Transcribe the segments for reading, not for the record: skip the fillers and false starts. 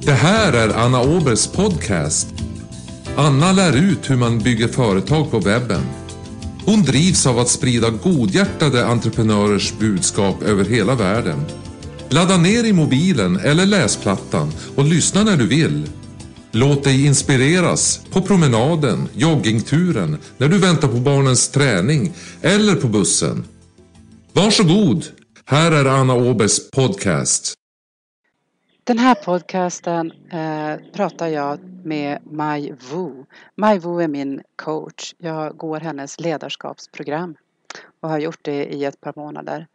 Det här är Anna Abergs podcast. Anna lär ut hur man bygger företag på webben. Hon drivs av att sprida godhjärtade entreprenörers budskap över hela världen. Ladda ner i mobilen eller läsplattan och lyssna när du vill. Låt dig inspireras på promenaden, joggingturen, när du väntar på barnens träning eller på bussen. Varsågod, här är Anna Abergs podcast. Den här podcasten pratar jag med Mai Vu. Mai Vu är min coach. Jag går hennes ledarskapsprogram och har gjort det i ett par månader.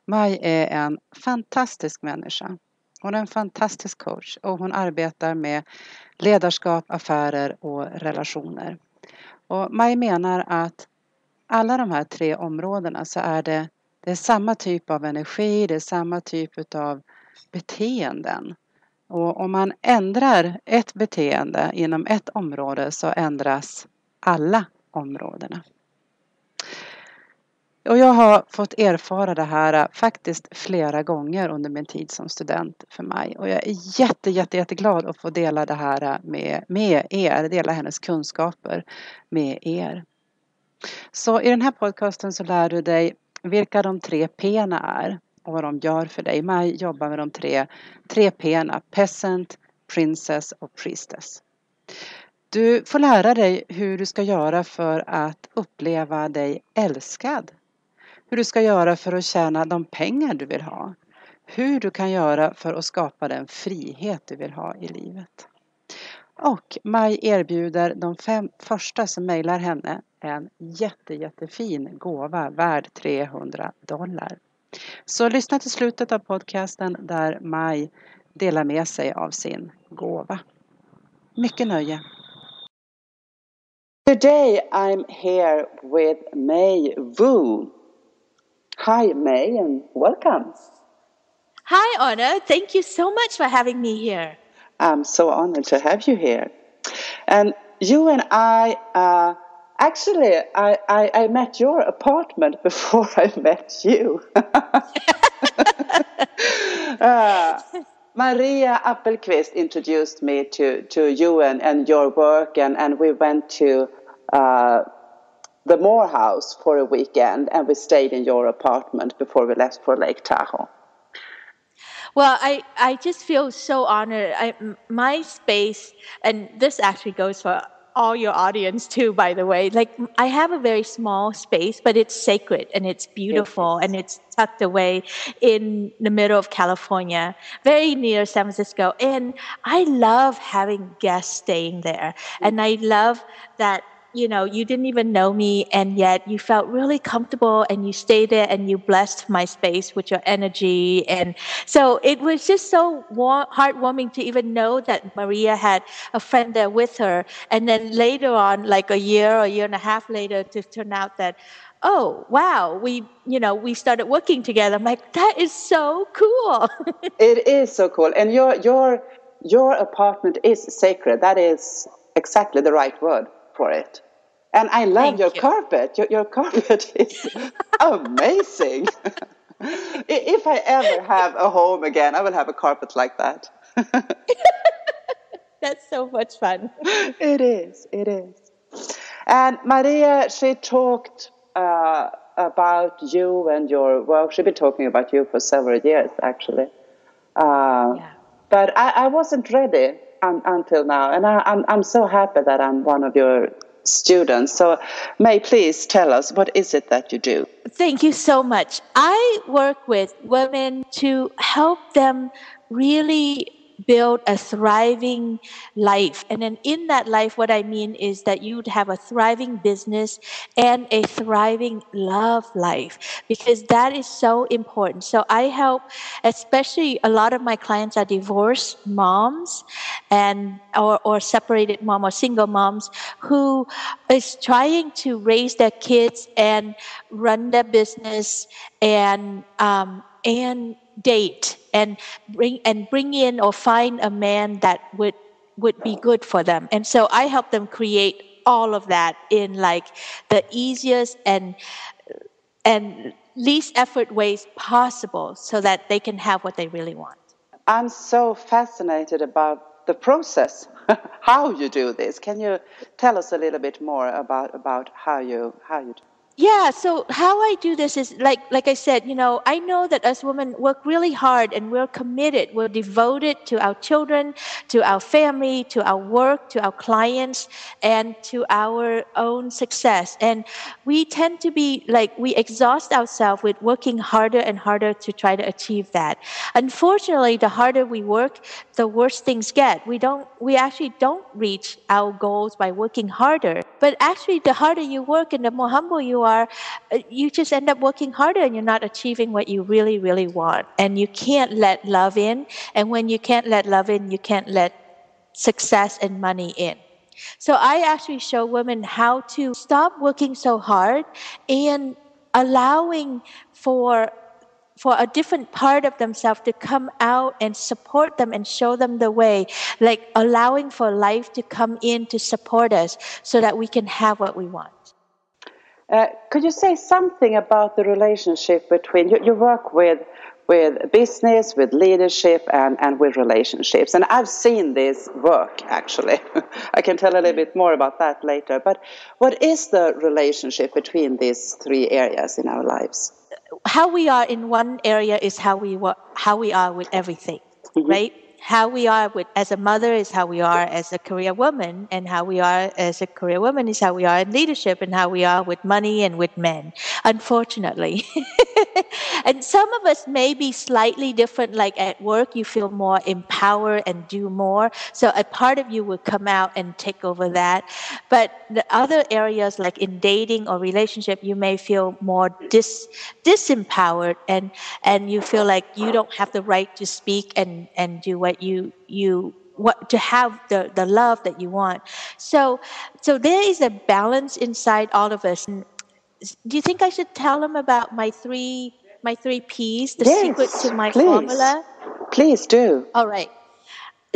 Mai är en fantastisk människa. Hon är en fantastisk coach och hon arbetar med ledarskap, affärer och relationer. Och Mai menar att alla de här 3 områdena så är det är samma typ av energi, det är samma typ av beteenden. Och om man ändrar ett beteende inom ett område så ändras alla områdena. Och jag har fått erfara det här faktiskt flera gånger under min tid som student för mig. Och jag är jätteglad att få dela det här med er, dela hennes kunskaper med er. Så i den här podcasten så lär du dig vilka de 3 P:na är och vad de gör för dig. Mai jobbar med de tre P:na, peasant, princess och priestess. Du får lära dig hur du ska göra för att uppleva dig älskad. Hur du ska göra för att tjäna de pengar du vill ha. Hur du kan göra för att skapa den frihet du vill ha i livet. Och Mai erbjuder de 5 första som mejlar henne en jättefin gåva värd $300. Så lyssna till slutet av podcasten där Mai delar med sig av sin gåva. Mycket nöje! Today I'm here with Mai Vu. Hi Mai and welcome. Hi Anna, thank you so much for having me here. I'm so honored to have you here. And you and I, actually, I met your apartment before I met you. Maria Appelqvist introduced me to you and your work, and we went to the Moore House for a weekend, and we stayed in your apartment before we left for Lake Tahoe. Well, I just feel so honored. My space, and this actually goes for all your audience too, by the way. Like, I have a very small space, but it's sacred and it's beautiful and it's tucked away in the middle of California, very near San Francisco. And I love having guests staying there. And I love that, you know, you didn't even know me and yet you felt really comfortable and you stayed there and you blessed my space with your energy. And so it was just so heartwarming to even know that Maria had a friend there with her. And then later on, like a year and a half later, to turn out that, oh, wow, we started working together. I'm like, that is so cool. It is so cool. And your apartment is sacred. That is exactly the right word for it. And I love your carpet. Your carpet is amazing. If I ever have a home again, I will have a carpet like that. That's so much fun. It is. And Maria, she talked about you and your work. She's been talking about you for several years, actually. But I wasn't ready until now, and I'm so happy that I'm one of your students. So Mai, please tell us, what is it that you do? Thank you so much. I work with women to help them really build a thriving life. And then in that life, what I mean is that you'd have a thriving business and a thriving love life, because that is so important. So I help, especially a lot of my clients are divorced moms and or separated mom or single moms who is trying to raise their kids and run their business and date and bring in or find a man that would be good for them. And so I help them create all of that in like the easiest and least effort ways possible so that they can have what they really want. I'm so fascinated about the process, how you do this. Can you tell us a little bit more about how you do? Yeah, so how I do this is like I said, I know that us women work really hard and we're committed, we're devoted to our children, to our family, to our work, to our clients, and to our own success. And we tend to be we exhaust ourselves with working harder and harder to try to achieve that. Unfortunately, the harder we work, the worse things get. We actually don't reach our goals by working harder. But actually, the harder you work and the more humble you are, you just end up working harder and you're not achieving what you really, really want. And you can't let love in. And when you can't let love in, you can't let success and money in. So I actually show women how to stop working so hard and allowing for a different part of themselves to come out and support them and show them the way, like allowing for life to come in to support us so that we can have what we want. Could you say something about the relationship between you work with business, with leadership, and with relationships? And I've seen this work, actually. I can tell a little bit more about that later. But what is the relationship between these three areas in our lives? How we are in one area is how we are with everything, right? How we are as a mother is how we are as a career woman, and how we are as a career woman is how we are in leadership, and how we are with money and with men, unfortunately. And some of us may be slightly different, like at work you feel more empowered and do more, so a part of you will come out and take over that. But the other areas, like in dating or relationship, you may feel more disempowered, and you feel like you don't have the right to speak and do what to have the love that you want. So there is a balance inside all of us. Do you think I should tell them about my three P's, the secret to my formula? Please do. All right.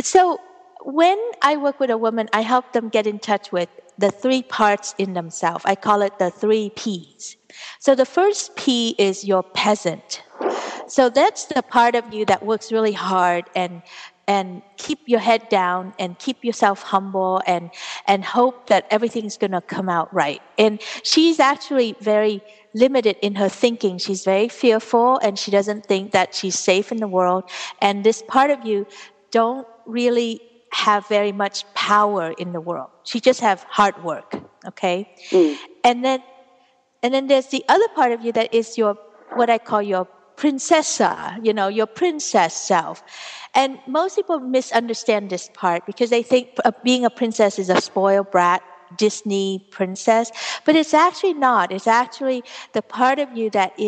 So when I work with a woman, I help them get in touch with the three parts in themselves. I call it the three P's. So the first P is your peasant. So that's the part of you that works really hard and keep your head down and keep yourself humble and hope that everything's going to come out right. And she's actually very limited in her thinking. She's very fearful, and she doesn't think that she's safe in the world. And this part of you don't really have very much power in the world. She just have hard work, okay? And then there's the other part of you that is what I call your princessa, your princess self. And most people misunderstand this part because they think being a princess is a spoiled brat, Disney princess, but it's actually not. It's actually the part of you that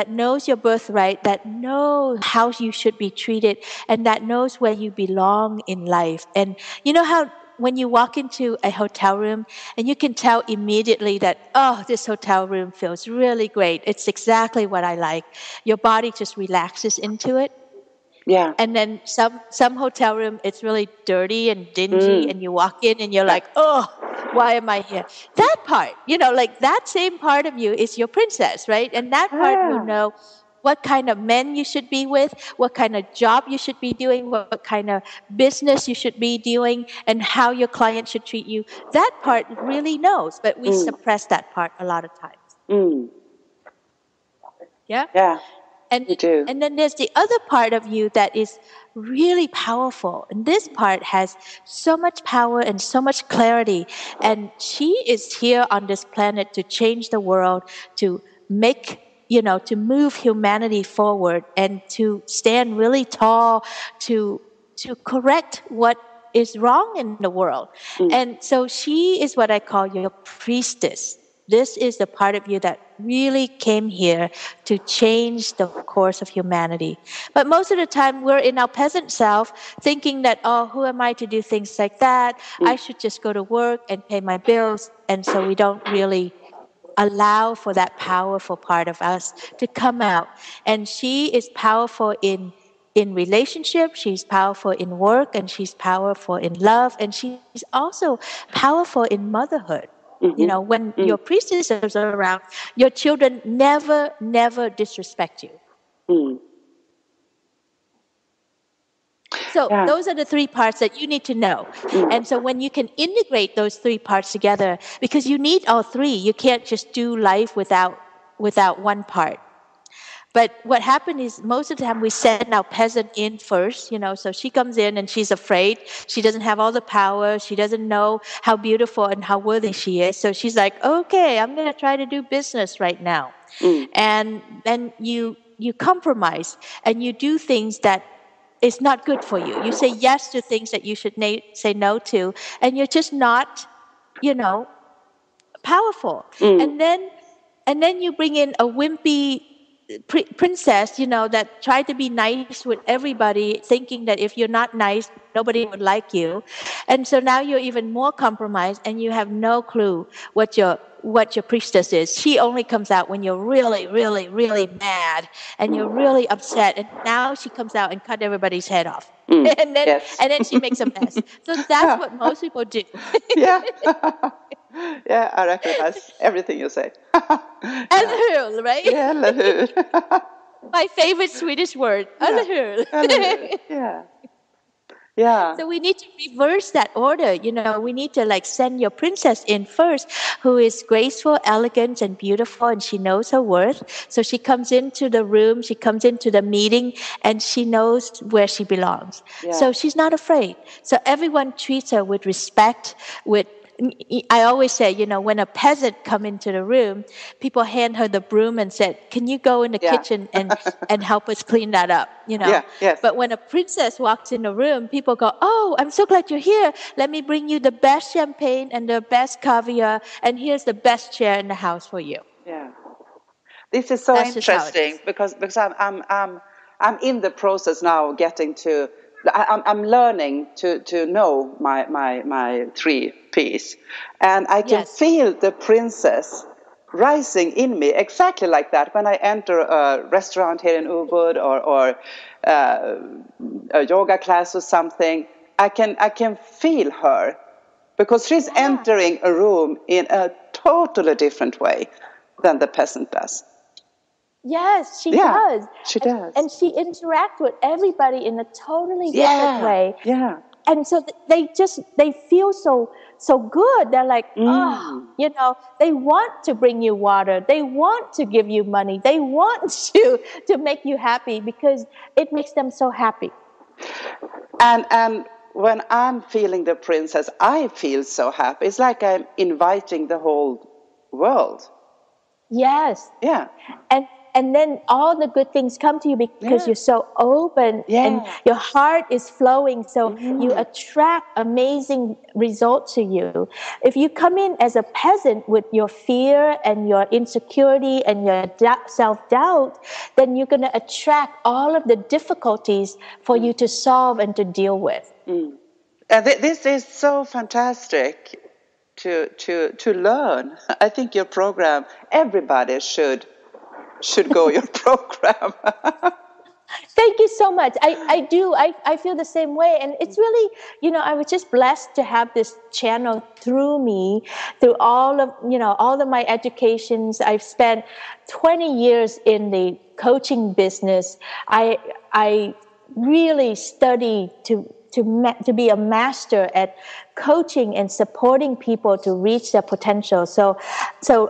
knows your birthright, that knows how you should be treated, and that knows where you belong in life. And you know how when you walk into a hotel room and you can tell immediately that, oh, this hotel room feels really great. It's exactly what I like. Your body just relaxes into it. Yeah. And then some hotel room, it's really dirty and dingy, and you walk in and you're like, oh, why am I here? That part, like that same part of you is your princess, right? And that part will know what kind of men you should be with, what kind of job you should be doing, what kind of business you should be doing, and how your client should treat you. That part really knows, but we suppress that part a lot of times. Yeah? Yeah. And then there's the other part of you that is really powerful. And this part has so much power and so much clarity. And she is here on this planet to change the world, to make, to move humanity forward, and to stand really tall, to correct what is wrong in the world. And so she is what I call your priestess. This is the part of you that really came here to change the course of humanity. But most of the time, we're in our peasant self thinking that, oh, who am I to do things like that? I should just go to work and pay my bills. And so we don't really allow for that powerful part of us to come out. And she is powerful in relationship, she's powerful in work, and she's powerful in love, and she's also powerful in motherhood. When your priestesses are around, your children never disrespect you. So those are the three parts that you need to know. And so when you can integrate those three parts together, because you need all three, you can't just do life without one part. But what happened is most of the time we send our peasant in first, so she comes in and she's afraid. She doesn't have all the power. She doesn't know how beautiful and how worthy she is. So she's like, okay, I'm going to try to do business right now. And then you compromise and you do things that is not good for you. You say yes to things that you should say no to, and you're just not, powerful. And then you bring in a wimpy princess, that tried to be nice with everybody, thinking that if you're not nice, nobody would like you. And so now you're even more compromised, and you have no clue what your priestess is. She only comes out when you're really, really, really mad, and you're really upset. And now she comes out and cut everybody's head off. And then she makes a mess. So that's what most people do. Yeah, I recognize everything you say. Eller hur, right? Yeah, eller hur. My favorite Swedish word, eller hur. Yeah. So we need to reverse that order. We need to send your princess in first, who is graceful, elegant, and beautiful, and she knows her worth. So she comes into the room, she comes into the meeting, and she knows where she belongs. So she's not afraid. So everyone treats her with respect, I always say, when a peasant come into the room, people hand her the broom and said, can you go in the kitchen and help us clean that up, But when a princess walks in the room, people go, oh, I'm so glad you're here. Let me bring you the best champagne and the best caviar, and here's the best chair in the house for you. Yeah. This is so interesting because I'm in the process now getting to, I'm learning to know my 3 P's, and I can feel the princess rising in me exactly like that when I enter a restaurant here in Ubud or a yoga class or something. I can feel her because she's entering a room in a totally different way than the peasant does. Yes, she does. She does. And she interacts with everybody in a totally different way. Yeah. And so they feel so good. They're like, they want to bring you water. They want to give you money. They want to make you happy because it makes them so happy. And when I'm feeling the princess, I feel so happy. It's like I'm inviting the whole world. Yes. Yeah. And then all the good things come to you because you're so open and your heart is flowing. So you attract amazing results to you. If you come in as a peasant with your fear and your insecurity and your self-doubt, then you're going to attract all of the difficulties for you to solve and to deal with. This is so fantastic to learn. I think your program, everybody should go your program. Thank you so much. I do. I feel the same way. And it's really, I was just blessed to have this channel through me, through all of my educations. I've spent 20 years in the coaching business. I really studied to be a master at coaching and supporting people to reach their potential. So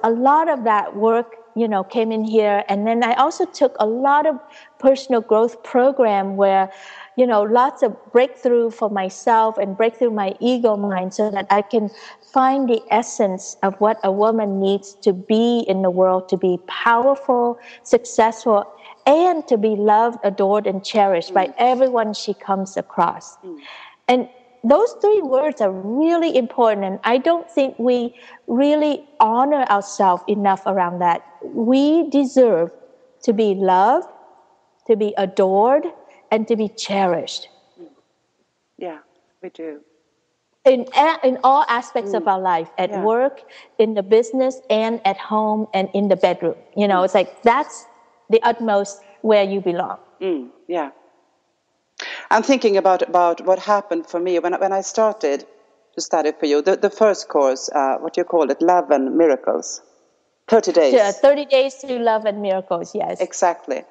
a lot of that work came in here. And then I also took a lot of personal growth program where, lots of breakthrough for myself and breakthrough my ego mind so that I can find the essence of what a woman needs to be in the world, to be powerful, successful, and to be loved, adored, and cherished by everyone she comes across. And those 3 words are really important, and I don't think we really honor ourselves enough around that. We deserve to be loved, to be adored, and to be cherished. Yeah, we do. In all aspects of our life, at work, in the business, and at home, and in the bedroom. It's like that's the utmost where you belong. Yeah. I'm thinking about what happened for me when I started to study for you. The first course, what you call it, Love and Miracles. 30 days. Yeah, 30 days to Love and Miracles, yes. Exactly.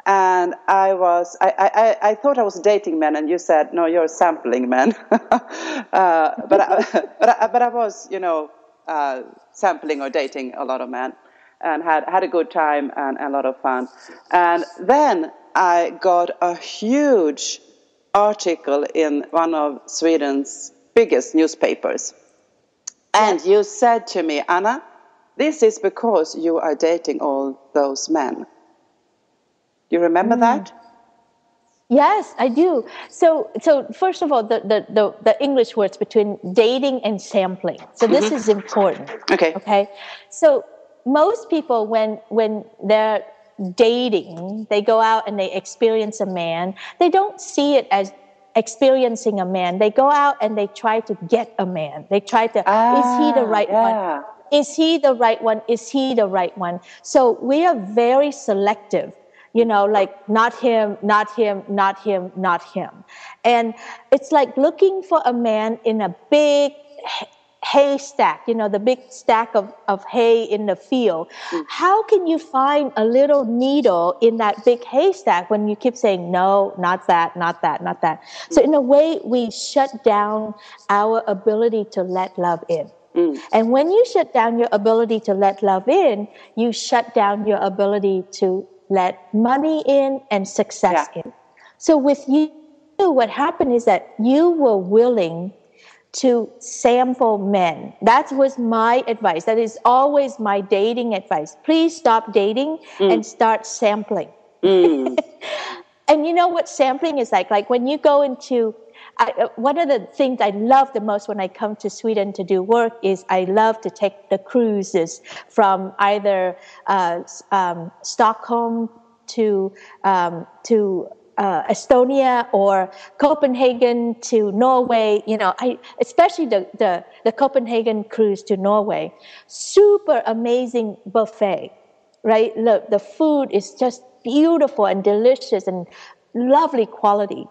And I thought I was dating men, and you said, no, you're sampling men. But I was, sampling or dating a lot of men, and had a good time and a lot of fun. And then I got a huge article in one of Sweden's biggest newspapers. And you said to me, Anna, this is because you are dating all those men. You remember that? Yes, I do. So first of all, the English words between dating and sampling. So this is important. Okay. So most people, when they're dating, they go out and they experience a man. They don't see it as experiencing a man. They go out and they try to get a man. They try to, is he the right one? Is he the right one? Is he the right one? So we are very selective. Like not him, not him, not him, not him. And it's like looking for a man in a big haystack, the big stack of hay in the field. How can you find a little needle in that big haystack when you keep saying, no, not that, not that, not that? So in a way, we shut down our ability to let love in. And when you shut down your ability to let love in, you shut down your ability to let money in and success in. So with you, what happened is that you were willing to sample men. That was my advice. That is always my dating advice. Please stop dating and start sampling. And you know what sampling is like? Like when you go into, one of the things I love the most when I come to Sweden to do work is I love to take the cruises from either Stockholm to Estonia or Copenhagen to Norway. Especially the Copenhagen cruise to Norway. Super amazing buffet, right? Look, the food is just beautiful and delicious and lovely quality.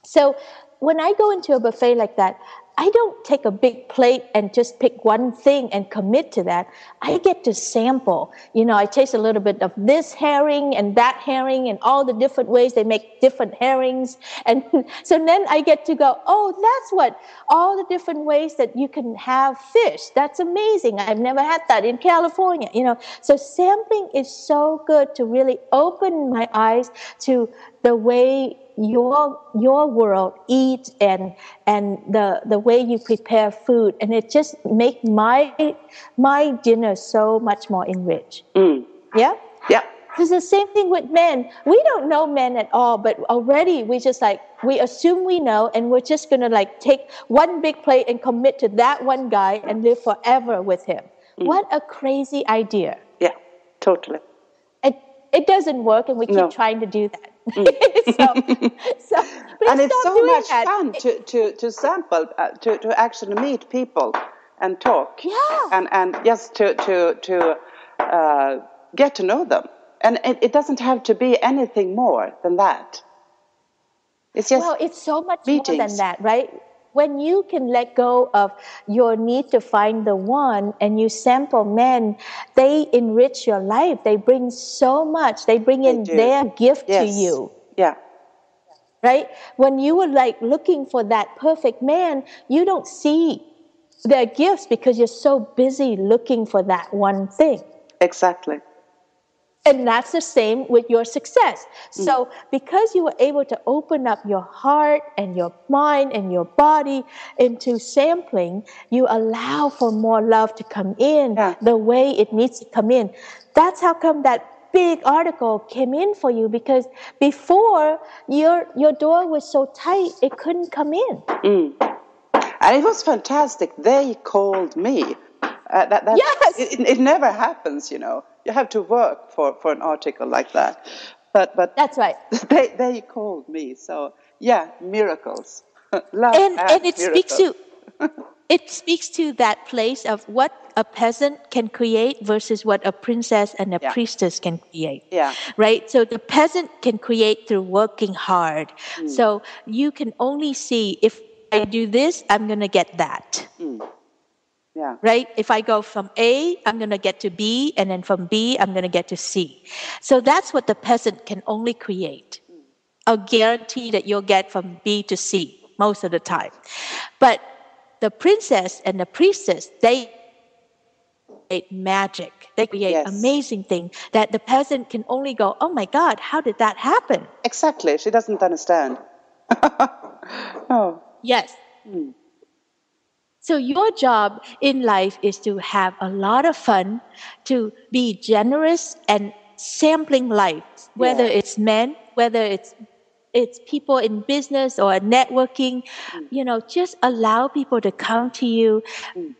So when I go into a buffet like that, I don't take a big plate and just pick one thing and commit to that. I get to sample. I taste a little bit of this herring and that herring and all the different ways they make different herrings. And so then I get to go, oh, that's what, all the different ways that you can have fish. That's amazing. I've never had that in California, So sampling is so good to really open my eyes to the way your world eats and the way you prepare food, and it just make my dinner so much more enriched. Yeah. It's the same thing with men. We don't know men at all, but already we assume we know, and we're just gonna take one big plate and commit to that one guy and live forever with him. What a crazy idea. Yeah, totally. It doesn't work, and we keep trying to do that. so and it's so much fun to sample, to actually meet people and talk, and just to get to know them. And it doesn't have to be anything more than that. It's just it's so much meetings. More than that, right? When you can let go of your need to find the one and you sample men, they enrich your life. They bring so much. They bring in their gift to you. Yeah. Right? When you were looking for that perfect man, you don't see their gifts because you're so busy looking for that one thing. Exactly. And that's the same with your success. So because you were able to open up your heart and your mind and your body into sampling, you allow for more love to come in the way it needs to come in. That's how come that big article came in for you, because before your door was so tight, it couldn't come in. And it was fantastic. They called me. Yes. It never happens, You have to work for an article like that. But that's right. They called me. So miracles. Love and it miracles. speaks to that place of what a peasant can create versus what a princess and a priestess can create. Yeah. Right? So the peasant can create through working hard. So you can only see, if I do this, I'm going to get that. Yeah. Right? If I go from A, I'm going to get to B, and then from B, I'm going to get to C. So that's what the peasant can only create. A guarantee that you'll get from B to C most of the time. But the princess and the priestess, they create magic. They create amazing things that the peasant can only go, oh my God, how did that happen? Exactly. She doesn't understand. Oh. Yes. So your job in life is to have a lot of fun, to be generous and sampling life, whether it's men, whether it's people in business or networking, just allow people to come to you,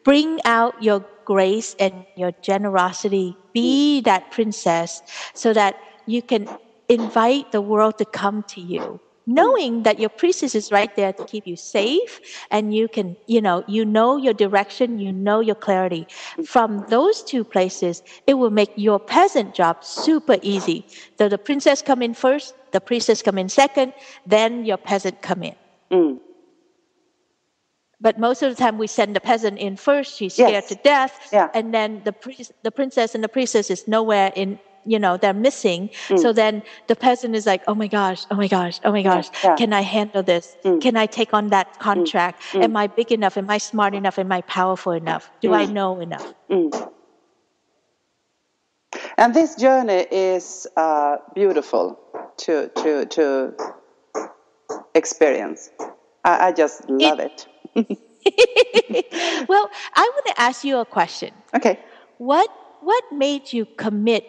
bring out your grace and your generosity, be that princess so that you can invite the world to come to you. Knowing that your priestess is right there to keep you safe and you can, you know your direction, your clarity. From those two places, it will make your peasant job super easy. So the princess come in first, the priestess come in second, then your peasant come in. But most of the time we send the peasant in first, she's scared to death, and then the princess and the priestess is nowhere in, they're missing. So then the peasant is like, oh my gosh, can I handle this? Can I take on that contract? Am I big enough? Am I smart enough? Am I powerful enough? Do I know enough? And this journey is beautiful to experience. I just love it. Well, I want to ask you a question. Okay. What made you commit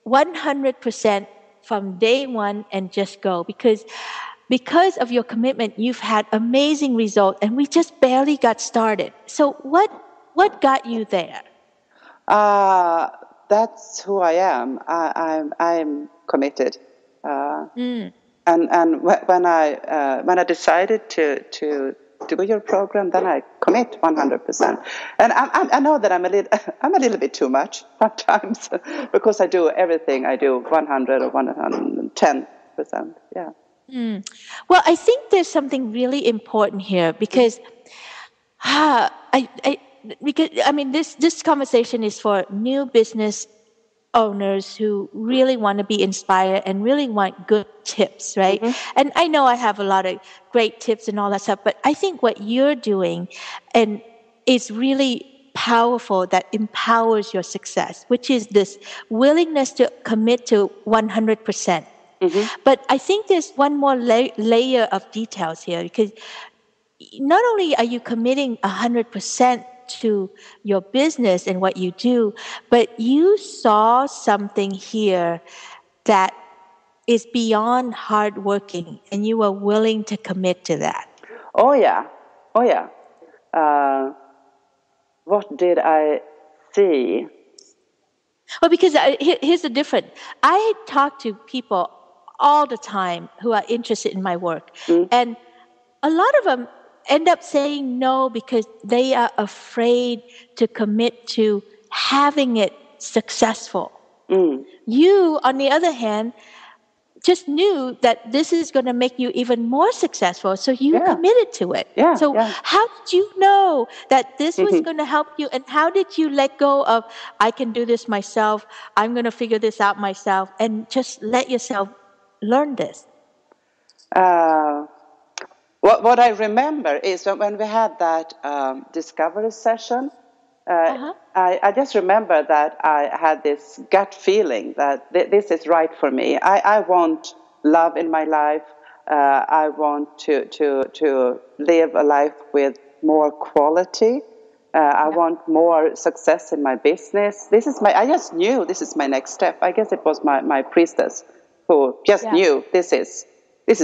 100% from day one and just go? Because of your commitment, you've had amazing results, and we just barely got started. So what got you there? That's who I am. I'm committed. And when I decided to do your program, then I commit 100%. And I know that I'm a little bit too much sometimes because I do everything. I do 100 or 110%. Yeah. Well, I think there's something really important here because this conversation is for new business owners who really want to be inspired and really want good tips, right? And I know I have a lot of great tips and all that stuff, but I think what you're doing and is really powerful, that empowers your success, which is this willingness to commit to 100%. But I think there's one more layer of details here, because not only are you committing 100% to your business and what you do, but you saw something here that is beyond hard working, and you were willing to commit to that. Oh yeah. What did I see? Well, because here's the difference. I talk to people all the time who are interested in my work, and a lot of them end up saying no because they are afraid to commit to having it successful. You, on the other hand, just knew that this is going to make you even more successful, so you committed to it. How did you know that this was going to help you, and how did you let go of, I can do this myself, I'm going to figure this out myself, and just let yourself learn this? What I remember is when we had that discovery session, I just remember that I had this gut feeling that this is right for me. I want love in my life. I want to live a life with more quality. I want more success in my business. I just knew this is my next step. I guess it was my priestess who just knew this is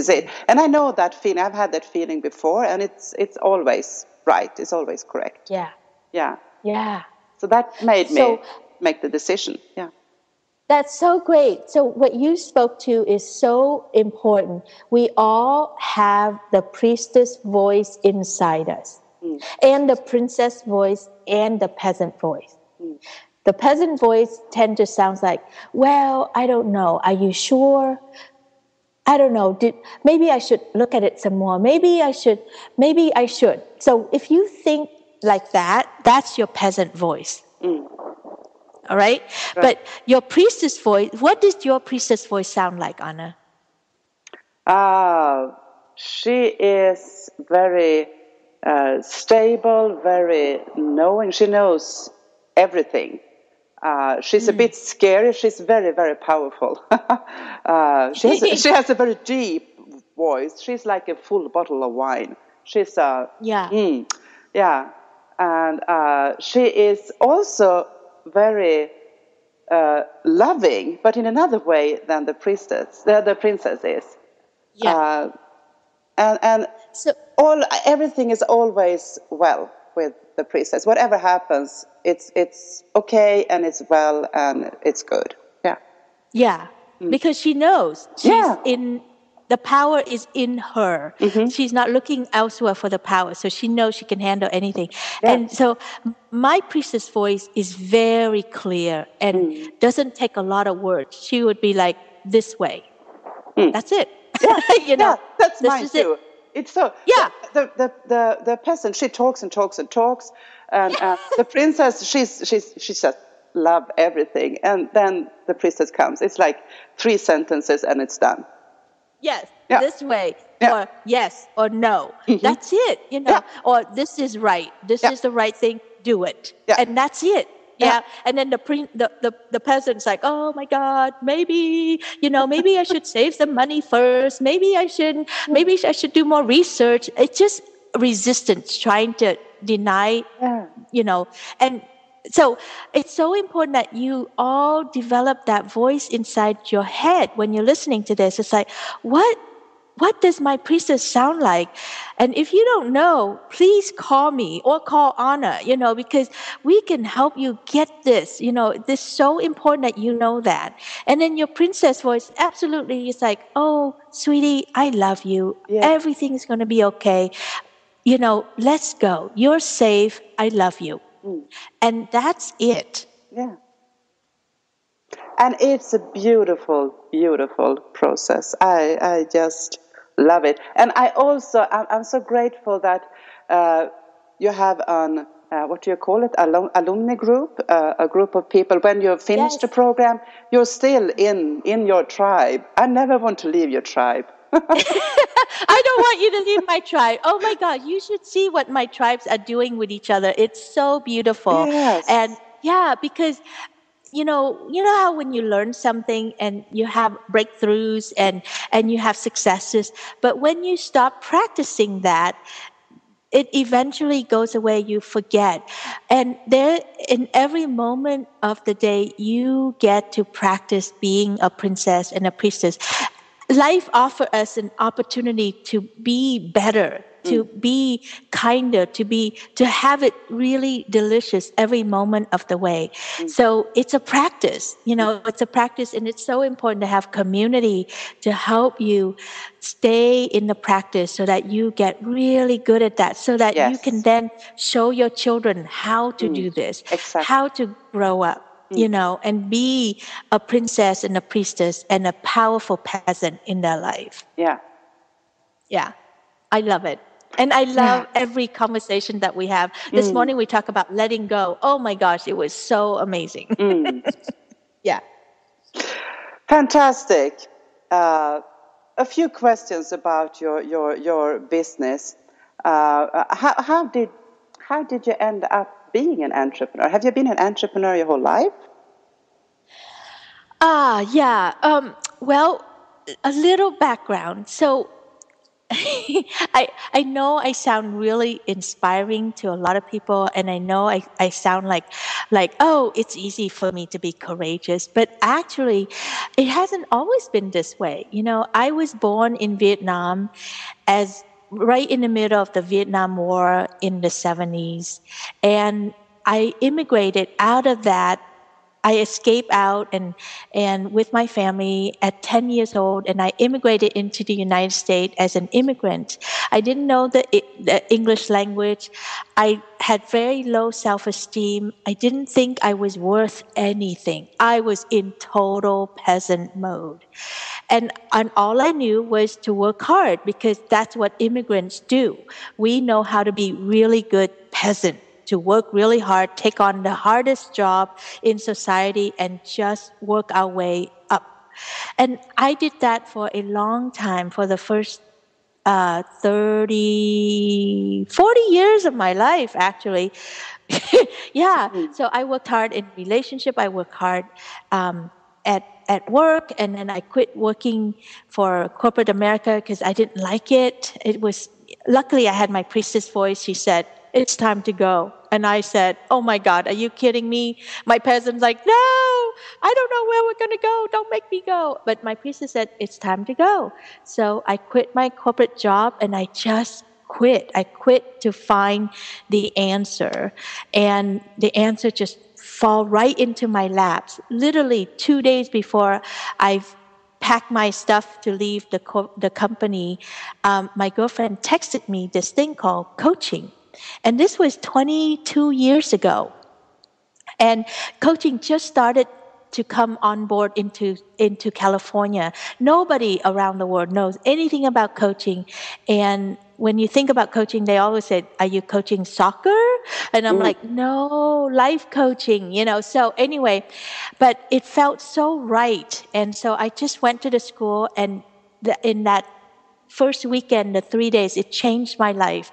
it. And I know that feeling. I've had that feeling before, and it's always right. It's always correct. Yeah. So that made me make the decision. Yeah. That's so great. So what you spoke to is so important. We all have the priestess voice inside us, and the princess voice and the peasant voice. The peasant voice tend to sound like, well, I don't know. Are you sure? I don't know. Maybe I should look at it some more. Maybe I should. So if you think like that, that's your peasant voice. All right? But your priestess voice, what does your priestess voice sound like, Anna? She is very stable, very knowing. She knows everything. She's a bit scary. She's very, very powerful. She has a very deep voice. She's like a full bottle of wine. She's and she is also very loving, but in another way than the princess is. Yeah. And so everything is always well with the princess. Whatever happens, it's okay and it's well and it's good. Yeah. Yeah. Because she knows the power is in her. She's not looking elsewhere for the power, so she knows she can handle anything. Yeah. And so my priestess voice is very clear and doesn't take a lot of words. She would be like, this way. That's it. Yeah, that's mine too. It's so the peasant, she talks and talks and talks, and the princess she just love everything, and then the priestess comes. It's like 3 sentences and it's done. Yes, this way, or yes, or no. That's it, or this is right. This is the right thing. Do it, and that's it. Yeah, and then the peasant's like, oh my God, maybe I should save some money first. Maybe I should do more research. It's just resistance, trying to deny, and so it's so important that you all develop that voice inside your head when you're listening to this. It's like, what does my priestess sound like? And if you don't know, please call me or call Anna, because we can help you get this. This is so important that you know that. And then your princess voice, absolutely, is like, oh, sweetie, I love you. Yeah. Everything's going to be okay. Let's go. You're safe. I love you. And that's it. Yeah. And it's a beautiful, beautiful process. I just love it. And I'm so grateful that you have what do you call it? Alumni group, a group of people. When you finish the program, you're still in your tribe. I never want to leave your tribe. I don't want you to leave my tribe. Oh my God, you should see what my tribes are doing with each other. It's so beautiful. Yes. And because you know how when you learn something and you have breakthroughs and you have successes, but when you stop practicing that, it eventually goes away. You forget. And there, in every moment of the day, you get to practice being a princess and a priestess. Life offers us an opportunity to be better, to be kinder, to have it really delicious every moment of the way. So it's a practice, it's a practice, and it's so important to have community to help you stay in the practice so that you get really good at that, so that you can then show your children how to do this, how to grow up. And be a princess and a priestess and a powerful peasant in their life. Yeah. Yeah. I love it. And I love every conversation that we have. This morning we talked about letting go. Oh my gosh, it was so amazing. Yeah. Fantastic. A few questions about your business. How did you end up being an entrepreneur? Have you been an entrepreneur your whole life? Well, a little background. So I know I sound really inspiring to a lot of people, and I know I sound like, oh, it's easy for me to be courageous, but actually it hasn't always been this way. I was born in Vietnam as right in the middle of the Vietnam War in the 70s. And I immigrated out of that. I escaped out and with my family at 10 years old, and I immigrated into the United States as an immigrant. I didn't know the English language. I had very low self-esteem. I didn't think I was worth anything. I was in total peasant mode. And all I knew was to work hard, because that's what immigrants do. We know how to be really good peasant. to work really hard, take on the hardest job in society, and just work our way up. And I did that for a long time, for the first 40 years of my life, actually. Yeah. So I worked hard in relationship. I worked hard at work, and then I quit working for corporate America because I didn't like it. Luckily I had my priestess voice. She said, "It's time to go." And I said, "Oh my God, are you kidding me?" My peasant's like, "No, I don't know where we're going to go. Don't make me go." But my priestess said, "It's time to go." So I quit my corporate job, and I just quit. I quit to find the answer. And the answer just fall right into my laps. Literally 2 days before I packed my stuff to leave the company, my girlfriend texted me this thing called coaching. And this was 22 years ago. And coaching just started to come on board into California. Nobody around the world knows anything about coaching. And when you think about coaching, they always say, "Are you coaching soccer?" And I'm like, "No, life coaching, So anyway, but it felt so right. And so I just went to the school, and in that first weekend, the 3 days, it changed my life.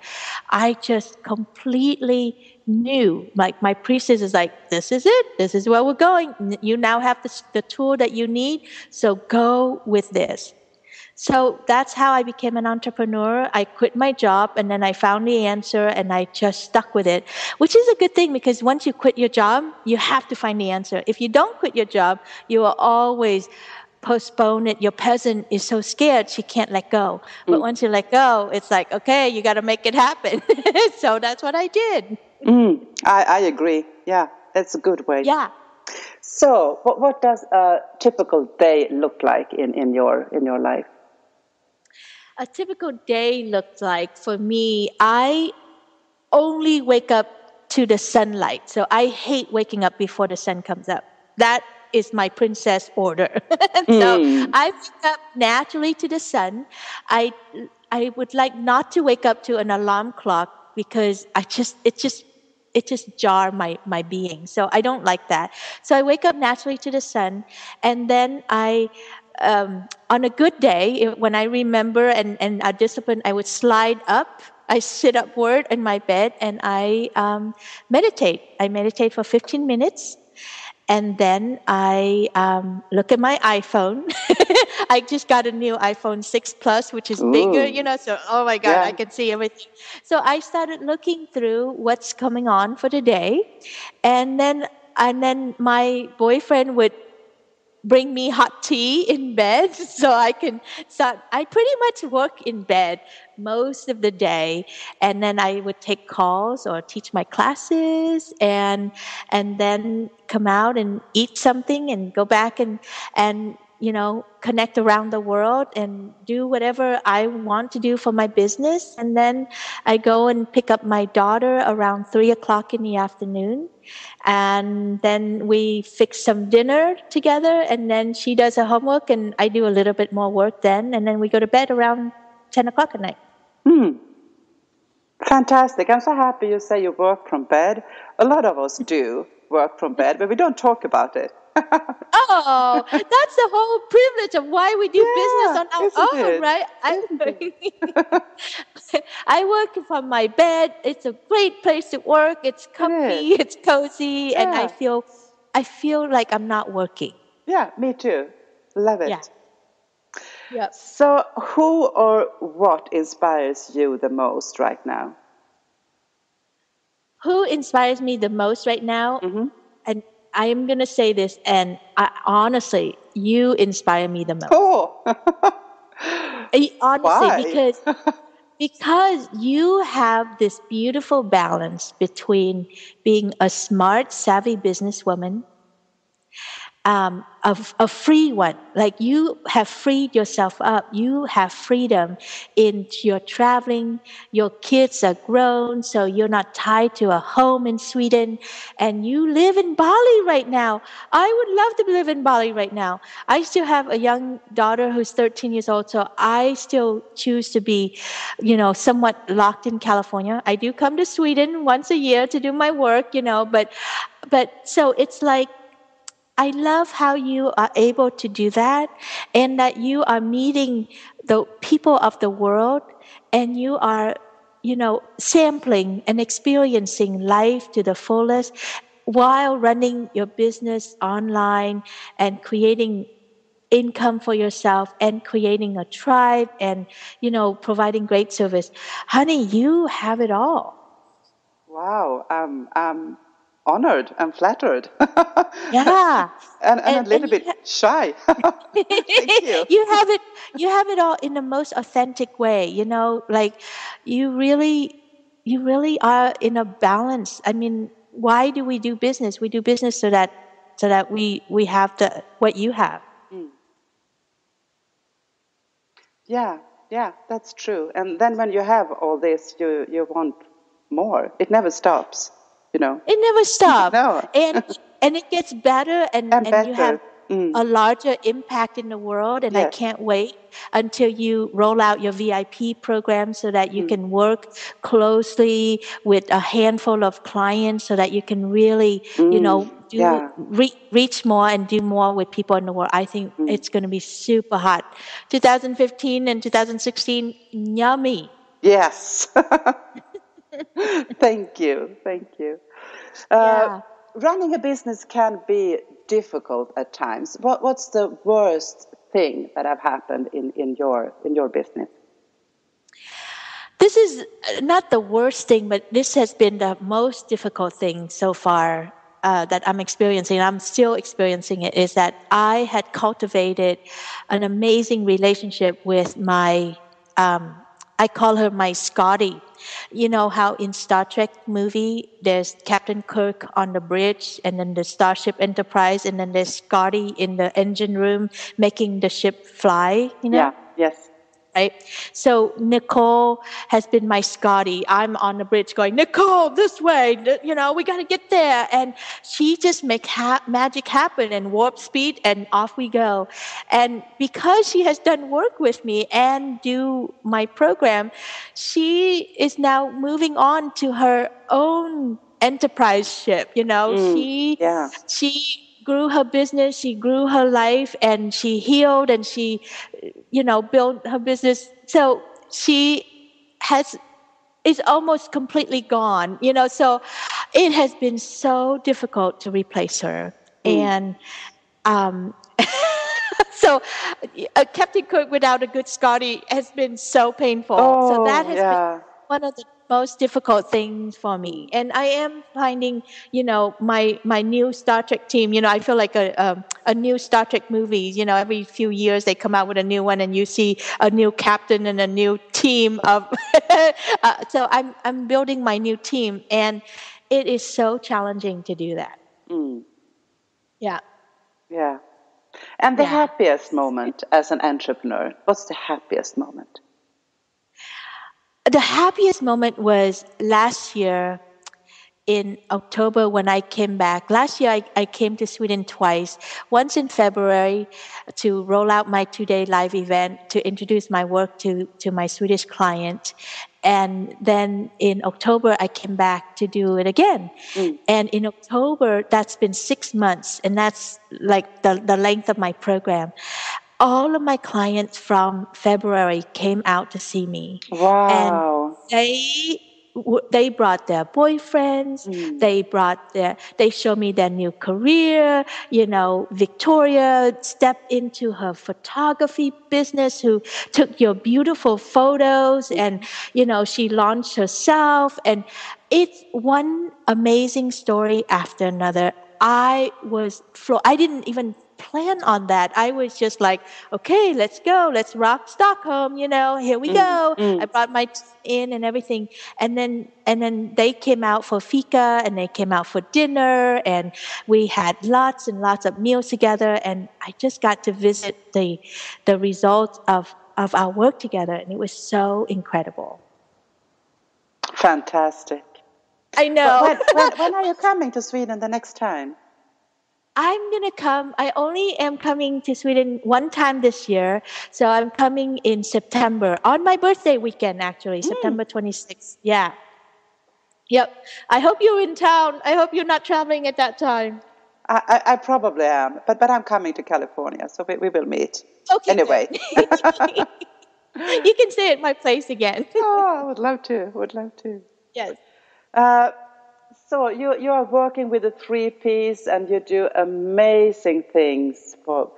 I just completely knew, like my priestess is like, "This is it. This is where we're going. You now have the tool that you need. So go with this." So that's how I became an entrepreneur. I quit my job, and then I found the answer, and I just stuck with it, which is a good thing, because once you quit your job, you have to find the answer. If you don't quit your job, you will always postpone it. Your peasant is so scared she can't let go. But once you let go, it's like, okay, you got to make it happen. So that's what I did. I agree. Yeah, that's a good way. Yeah. So what does a typical day look like in your life? A typical day looks like, for me, I only wake up to the sunlight. So I hate waking up before the sun comes up. That is my princess order. So I wake up naturally to the sun. I would like not to wake up to an alarm clock, because it just jar my being. So I don't like that. So I wake up naturally to the sun, and then on a good day, when I remember and are disciplined, I would slide up. I sit upward in my bed, and I meditate. I meditate for 15 minutes. And then I look at my iPhone. I just got a new iPhone 6 Plus, which is bigger, so, oh my God, I can see everything. So I started looking through what's coming on for the day. And then my boyfriend would bring me hot tea in bed so I can start. I pretty much work in bed most of the day, and then I would take calls or teach my classes, and then come out and eat something and go back and connect around the world and do whatever I want to do for my business. And then I go and pick up my daughter around 3:00 in the afternoon. And then we fix some dinner together, and then she does her homework, and I do a little bit more work then. And then we go to bed around 10:00 at night. Fantastic. I'm so happy you say you work from bed. A lot of us do work from bed, but we don't talk about it. Oh, that's the whole privilege of why we do business on our own, right? I work from my bed. It's a great place to work. It's comfy, it's cozy, and I feel like I'm not working. Yeah, me too. Love it. Yeah. Yep. So who or what inspires you the most right now? Who inspires me the most right now? And I am going to say this, and honestly, you inspire me the most. Oh! Honestly, Why? because you have this beautiful balance between being a smart, savvy businesswoman a free one. Like you have freed yourself up. You have freedom in your traveling. Your kids are grown, so you're not tied to a home in Sweden. And you live in Bali right now. I would love to live in Bali right now. I still have a young daughter who's 13 years old, so I still choose to be, somewhat locked in California. I do come to Sweden once a year to do my work, but so it's like, I love how you are able to do that, and that you are meeting the people of the world, and you are, sampling and experiencing life to the fullest while running your business online and creating income for yourself and creating a tribe and, providing great service. Honey, you have it all. Wow. I'm honored and flattered. Yeah. and a little bit shy. Thank you. You have it all in the most authentic way, like you really are in a balance. I mean, why do we do business? We do business so that we have what you have. Yeah, that's true. And then when you have all this, you want more. It never stops, It never stops. No. and it gets better and better. You have a larger impact in the world, and Yes. I can't wait until you roll out your VIP program so that you can work closely with a handful of clients so that you can really, reach more and do more with people in the world. I think it's going to be super hot. 2015 and 2016, yummy. Yes. Thank you. Running a business can be difficult at times. What's the worst thing that have happened in your business? This is not the worst thing, but this has been the most difficult thing so far that I'm experiencing. I'm still experiencing it. Is that I had cultivated an amazing relationship with my. I call her my Scotty. You know how in Star Trek movie there's Captain Kirk on the bridge, and then the Starship Enterprise, and then there's Scotty in the engine room making the ship fly. Yeah. Yes. Right? So Nicole has been my Scotty. I'm on the bridge going, Nicole, this way, we got to get there. And she just makes magic happen and warp speed, and off we go. And because she has done work with me and do my program, she is now moving on to her own enterprise ship. She grew her business, she grew her life, and she healed, and she, built her business. So she is almost completely gone, so it has been so difficult to replace her. And, so Captain Cook without a good Scotty has been so painful. So that has been one of the most difficult things for me. And I am finding, my new Star Trek team, I feel like a new Star Trek movie, every few years they come out with a new one, and you see a new captain and a new team of, so I'm building my new team, and it is so challenging to do that. Yeah. Yeah. And the happiest moment as an entrepreneur, what's the happiest moment? The happiest moment was last year in October when I came back. Last year I came to Sweden twice. Once in February to roll out my 2-day live event to introduce my work to my Swedish client. And then in October I came back to do it again. And in October, that's been 6 months, and that's like the length of my program. All of my clients from February came out to see me. Wow. And they brought their boyfriends. They showed me their new career. Victoria stepped into her photography business, who took your beautiful photos, and, she launched herself. And it's one amazing story after another. I didn't even plan on that. I was just like, okay, let's go. Let's rock Stockholm. Here we go. I brought my team in and everything. And then they came out for fika and they came out for dinner and we had lots and lots of meals together. And I just got to visit the results of our work together. And it was so incredible. Fantastic. I know. When are you coming to Sweden the next time? I'm going to come. I only am coming to Sweden one time this year. So I'm coming in September, on my birthday weekend, actually, September 26th. Yeah. Yep. I hope you're in town. I hope you're not traveling at that time. I probably am, but I'm coming to California, so we will meet. Okay. Anyway. You can stay at my place again. Oh, I would love to. Yes. So you are working with the 3Ps and you do amazing things for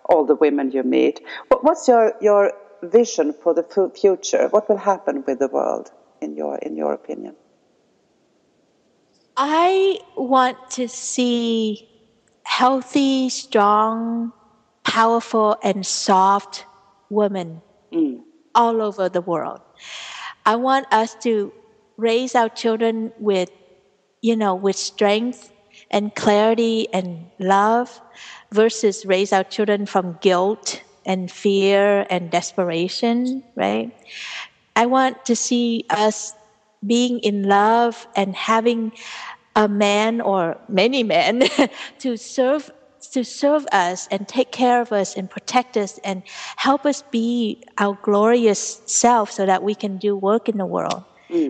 all the women you meet. What's your vision for the future? What will happen with the world in your opinion? I want to see healthy, strong, powerful, and soft women all over the world. I want us to raise our children with strength and clarity and love versus raise our children from guilt and fear and desperation, right? I want to see us being in love and having a man or many men to serve us and take care of us and protect us and help us be our glorious self so that we can do work in the world.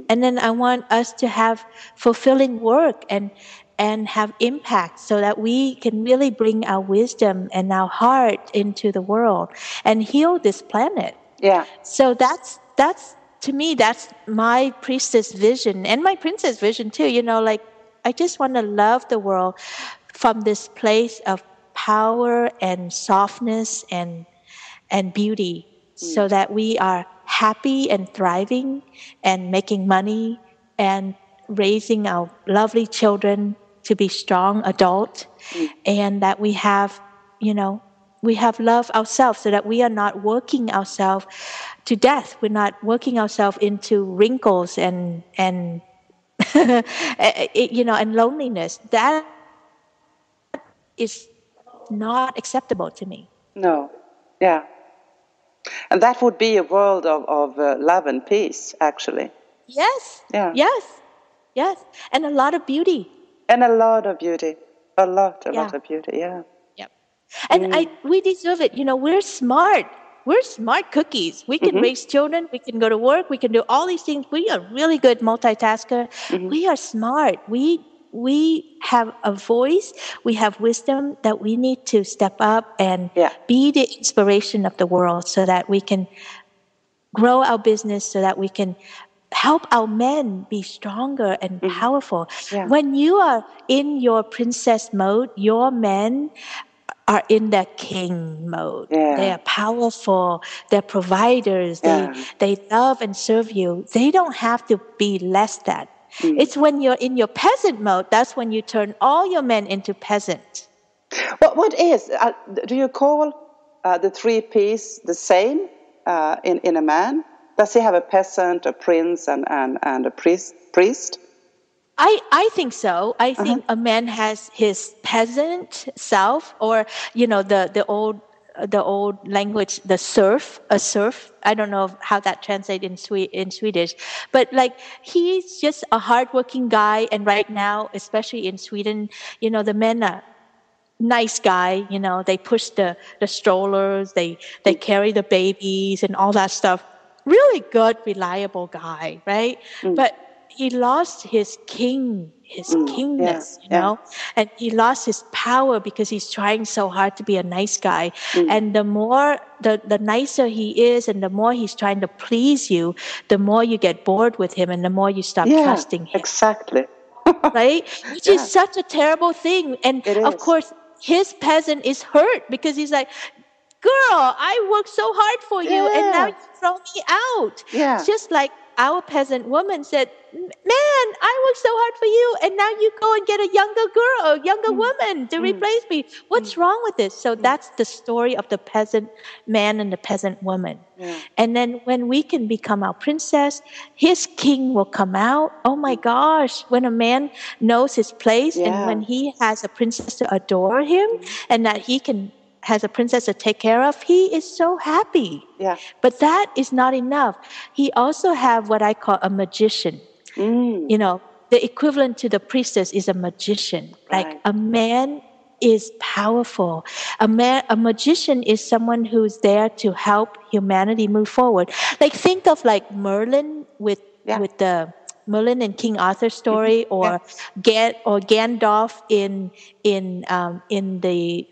And then I want us to have fulfilling work and have impact so that we can really bring our wisdom and our heart into the world and heal this planet. Yeah. So that's to me, that's my priestess vision and my princess vision too. I just want to love the world from this place of power and softness and beauty so that we are happy and thriving and making money and raising our lovely children to be strong adults and that we have love ourselves so that we are not working ourselves to death. We're not working ourselves into wrinkles and and loneliness. That is not acceptable to me. No. Yeah. And that would be a world of love and peace, actually. Yes. Yeah. Yes. And a lot of beauty. And a lot of beauty. A lot of beauty, yeah. Yep. And we deserve it. We're smart. We're smart cookies. We can raise children. We can go to work. We can do all these things. We are really good multitasker. We are smart. We have a voice, we have wisdom that we need to step up and be the inspiration of the world so that we can grow our business, so that we can help our men be stronger and powerful. Yeah. When you are in your princess mode, your men are in their king mode. Yeah. They are powerful, they're providers, they love and serve you. They don't have to be less than. It's when you're in your peasant mode, that's when you turn all your men into peasants. What is, do you call the 3Ps the same in a man? Does he have a peasant, a prince, and a priest? I think so. I think a man has his peasant self, or the old language, a serf. I don't know how that translates in Swedish, but he's just a hardworking guy. And right now, especially in Sweden, the men are nice guy. They push the strollers, they carry the babies and all that stuff. Really good, reliable guy, right? But he lost his kingness, and he lost his power because he's trying so hard to be a nice guy. And the more, the nicer he is and the more he's trying to please you, the more you get bored with him and the more you stop trusting him. Exactly. Right? Which is such a terrible thing. And of course, his peasant is hurt because he's like, girl, I worked so hard for you and now you throw me out. Yeah. It's just like our peasant woman said, man, I worked so hard for you, and now you go and get a younger girl, a younger woman to replace me. What's wrong with this? So that's the story of the peasant man and the peasant woman. Yeah. And then when we can become our princess, his king will come out. Oh my gosh, when a man knows his place and when he has a princess to adore him and that he has a princess to take care of, he is so happy. Yeah. But that is not enough. He also have what I call a magician. You know, the equivalent to the priestess is a magician. Right. Like a man is powerful. A magician is someone who's there to help humanity move forward. Like think of like Merlin with the Merlin and King Arthur story, or Gandalf in the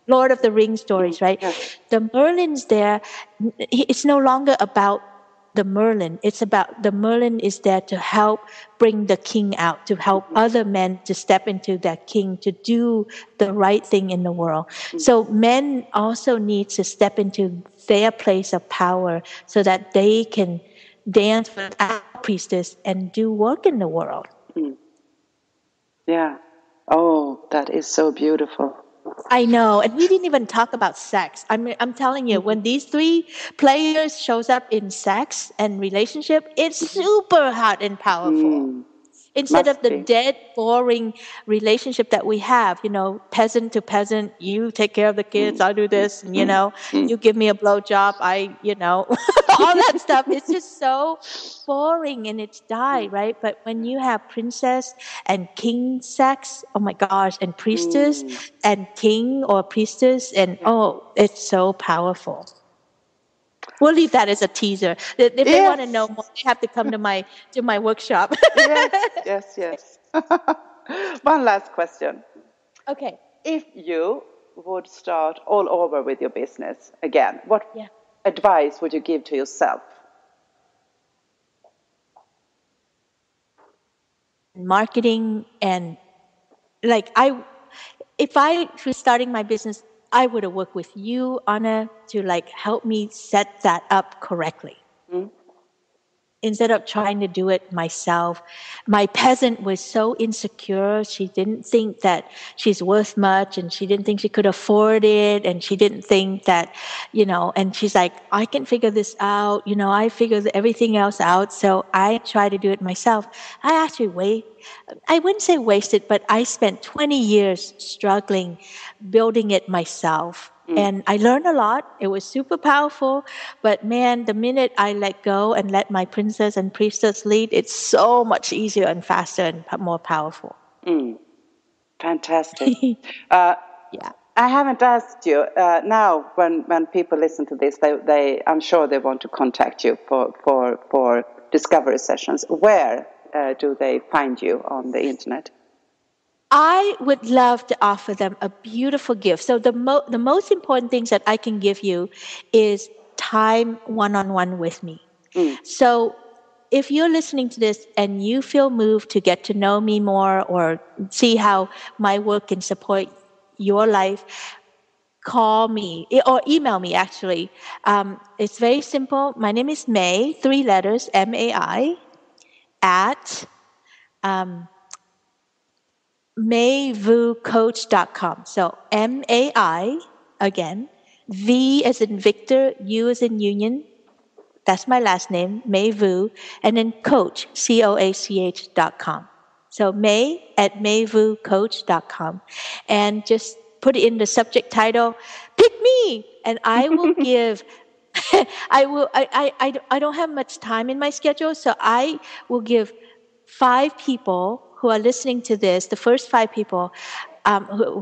Lord of the Rings stories, right? Yeah. The Merlin's there. It's no longer about the Merlin. It's about the Merlin is there to help bring the king out, to help other men to step into that king, to do the right thing in the world. So men also need to step into their place of power so that they can dance with our priestess and do work in the world. Yeah. Oh, that is so beautiful. I know, and we didn't even talk about sex. I'm telling you, when these three players shows up in sex and relationship, it's super hot and powerful. Instead of the dead, boring relationship that we have, you know, peasant to peasant, you take care of the kids, I'll do this, and, you know, you give me a blowjob, all that stuff. It's just so boring and it's died, right? But when you have princess and king sex, oh my gosh, and priestess and king or priestess, and it's so powerful. We'll leave that as a teaser. If they want to know more, they have to come to my workshop. Yes. One last question. Okay. If you would start all over with your business again, what advice would you give to yourself? Marketing and if I was starting my business, I would have worked with you, Anna, to help me set that up correctly. Instead of trying to do it myself. My peasant was so insecure. She didn't think that she's worth much, and she didn't think she could afford it, and she didn't think that, and she's like, I can figure this out. I figure everything else out. So I try to do it myself. I wouldn't say wasted, but I spent 20 years struggling, building it myself. And I learned a lot. It was super powerful. But man, the minute I let go and let my princess and priestess lead, it's so much easier and faster and more powerful. Fantastic. I haven't asked you. Now, when people listen to this, I'm sure they want to contact you for discovery sessions. Where do they find you on the internet? I would love to offer them a beautiful gift. So the most important things that I can give you is time one-on-one with me. So if you're listening to this and you feel moved to get to know me more or see how my work can support your life, call me or email me, actually. It's very simple. My name is Mai, 3 letters, MAI, at maivucoach.com. So MAI, again, V as in Victor, U as in Union. That's my last name, Mai Vu, and then coach, COACH.com. So Mai at maivucoach.com. And just put it in the subject title, pick me, and I will give, I don't have much time in my schedule, so I will give 5 people who are listening to this, the first 5 people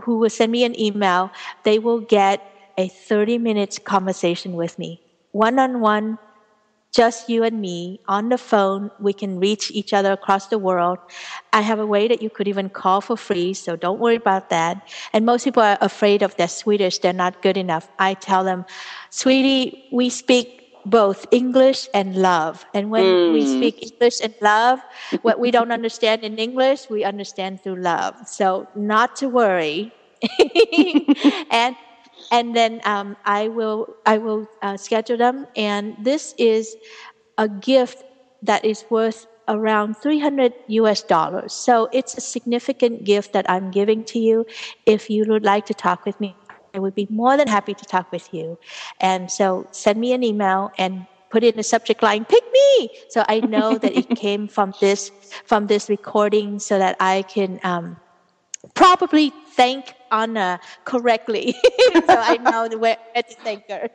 who will send me an email, they will get a 30-minute conversation with me. One-on-one, just you and me, on the phone. We can reach each other across the world. I have a way that you could even call for free, so don't worry about that. And most people are afraid of their Swedish. They're not good enough. I tell them, sweetie, we speak both English and love. And when we speak English and love, what we don't understand in English, we understand through love. So not to worry. And then I will schedule them. And this is a gift that is worth around $300 US. So it's a significant gift that I'm giving to you. If you would like to talk with me, I would be more than happy to talk with you. And so send me an email and put in the subject line, pick me. So I know that it came from this recording, so that I can probably thank Anna correctly. So I know where to thank her.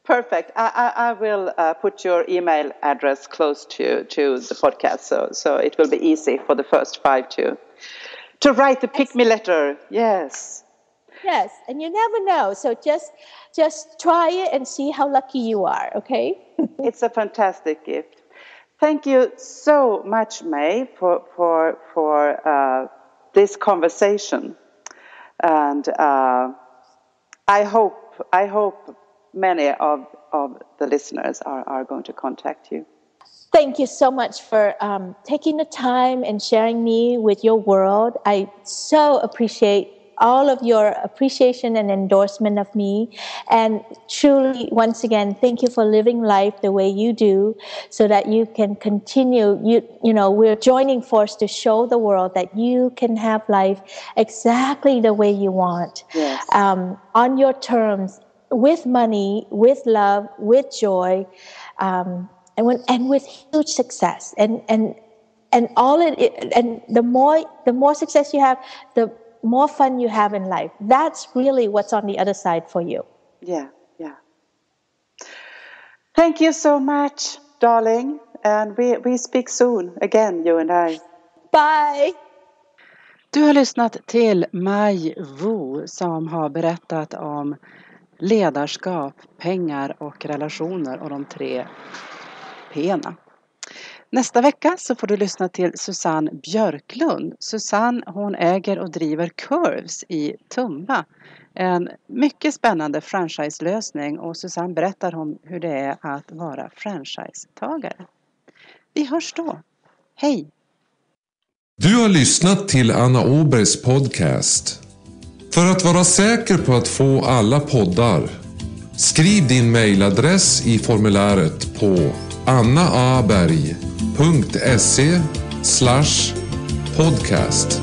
Perfect. I will put your email address close to the podcast, so it will be easy for the first 5 to write the pick me letter. Yes. Yes, and you never know. So just try it and see how lucky you are. Okay. It's a fantastic gift. Thank you so much, Mai, for this conversation, and I hope many of the listeners are going to contact you. Thank you so much for taking the time and sharing me with your world. I so appreciate all of your appreciation and endorsement of me. And truly, once again, thank you for living life the way you do, so that you can continue. You know, we're joining force to show the world that you can have life exactly the way you want, yes. On your terms, with money, with love, with joy, and with huge success. And all it, and the more success you have, the more fun you have in life. That's really what's on the other side for you. Yeah. Thank you so much, darling. And we speak soon again, you and I. Bye! Du har lyssnat till Mai Vu som har berättat om ledarskap, pengar och relationer och de 3 P:na. Nästa vecka så får du lyssna till Susanne Björklund. Susanne, hon äger och driver Curves i Tumba. En mycket spännande franchiselösning, och Susanne berättar om hur det är att vara franchisetagare. Vi hörs då. Hej! Du har lyssnat till Anna Abergs podcast. För att vara säker på att få alla poddar, skriv din mejladress i formuläret på annaaberg.se/podcast.